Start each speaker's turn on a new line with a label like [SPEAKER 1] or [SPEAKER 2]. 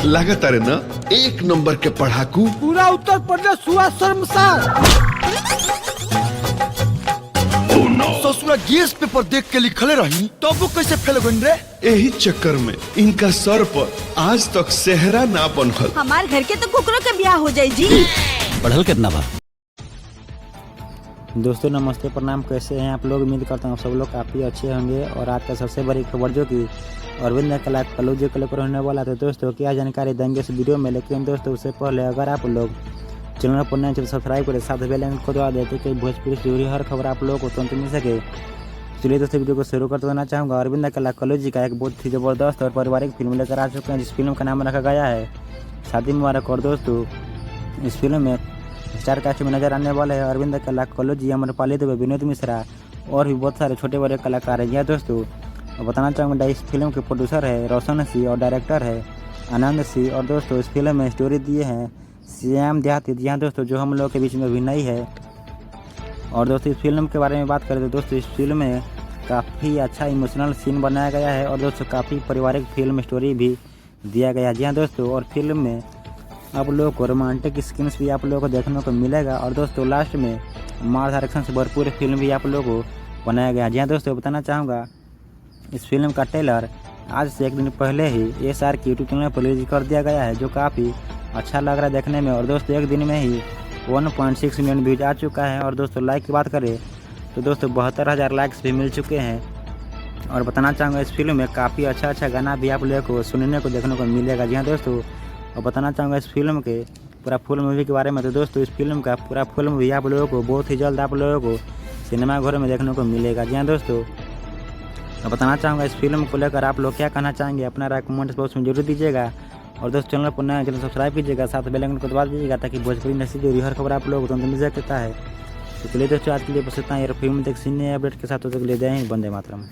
[SPEAKER 1] लागत अरे न एक नंबर के पढ़ाकू।
[SPEAKER 2] पूरा उत्तर प्रदेश हुआ शर्मसार। ससुरा गैस पेपर देख के लिखले रही तो वो कैसे फेल गई रे?
[SPEAKER 1] यही चक्कर में इनका सर पर आज तक सेहरा ना बनल।
[SPEAKER 3] हमारे घर के तो कुकरों के ब्याह हो जाए जी।
[SPEAKER 4] पढ़ल कितना बा?
[SPEAKER 5] दोस्तों नमस्ते, प्रणाम। कैसे हैं आप लोग? उम्मीद करता हूँ सब लोग काफ़ी अच्छे होंगे। और आज का सबसे बड़ी खबर जो कि अरविंद कलौजी के लेकर होने वाला था दोस्तों, क्या जानकारी देंगे इस वीडियो में। लेकिन दोस्तों उससे पहले अगर आप लोग चैनल पर नए चैनल सब्सक्राइब करें, साथ बेल आइकन को दबा देते कि भोजपुरी से जुड़ी हर खबर आप लोगों को तुरंत मिल सके। चलिए दोस्तों वीडियो को शुरू करते देना चाहूँगा। अरविंद कलौजी का एक बहुत ही ज़बरदस्त और पारिवारिक फिल्म लेकर आ चुके हैं, जिस फिल्म का नाम रखा गया है शादी मुबारक। और दोस्तों इस फिल्म में स्टार कास्ट में नजर आने वाले हैं अरविंद कलौजी, अमरपाली दुबे, विनोद मिश्रा और भी बहुत सारे छोटे बड़े कलाकार हैं। यह दोस्तों बताना चाहूँगा इस फिल्म के प्रोड्यूसर है रोशन सिंह और डायरेक्टर है आनंद सिंह। और दोस्तों इस फिल्म में स्टोरी दिए हैं श्याम देहाती। जी हाँ दोस्तों, जो हम लोग के बीच में भी नहीं है। और दोस्तों इस फिल्म के बारे में बात करें तो दोस्तों इस फिल्म में काफ़ी अच्छा इमोशनल सीन बनाया गया है। और दोस्तों काफ़ी पारिवारिक फिल्म स्टोरी भी दिया गया है। जी हाँ दोस्तों, और फिल्म में आप लोगों को रोमांटिक सीन्स भी आप लोगों को देखने को मिलेगा। और दोस्तों लास्ट में मार एक्शन से भरपूर फिल्म भी आप लोगों को बनाया गया। जी हाँ दोस्तों, बताना चाहूँगा इस फिल्म का ट्रेलर आज से एक दिन पहले ही SR की यूट्यूब चैनल पर रिलीज कर दिया गया है, जो काफ़ी अच्छा लग रहा है देखने में। और दोस्तों एक दिन में ही 1.6 मिलियन व्यूज आ चुका है। और दोस्तों लाइक की बात करें तो दोस्तों 72,000 लाइक्स भी मिल चुके हैं। और बताना चाहूँगा इस फिल्म में काफ़ी अच्छा गाना भी आप लोगों को सुनने को देखने को मिलेगा। जी हाँ दोस्तों, और बताना चाहूँगा इस फिल्म के पूरा फुल मूवी के बारे में। तो दोस्तों इस फिल्म का पूरा फुल मूवी आप लोगों को बहुत ही जल्द आप लोगों को सिनेमाघरों में देखने को मिलेगा। जी हाँ दोस्तों, और बताना चाहूँगा इस फिल्म को लेकर आप लोग क्या कहना चाहेंगे, अपना राय कमेंट बॉक्स में जरूर दीजिएगा। और दोस्तों चैनल पर नया चैनल सब्सक्राइब कीजिएगा, साथ बेल आइकन को दबा दीजिएगा ताकि भोजपुरी इंडस्ट्री जुड़ी हर खबर आप लोगों को तुरंत मिल सकता है। तो चलिए दोस्तों आज के लिए बस इतना ही। फिल्म देख सीने अपडेट के साथ तो जय हिंद, वंदे मातरम।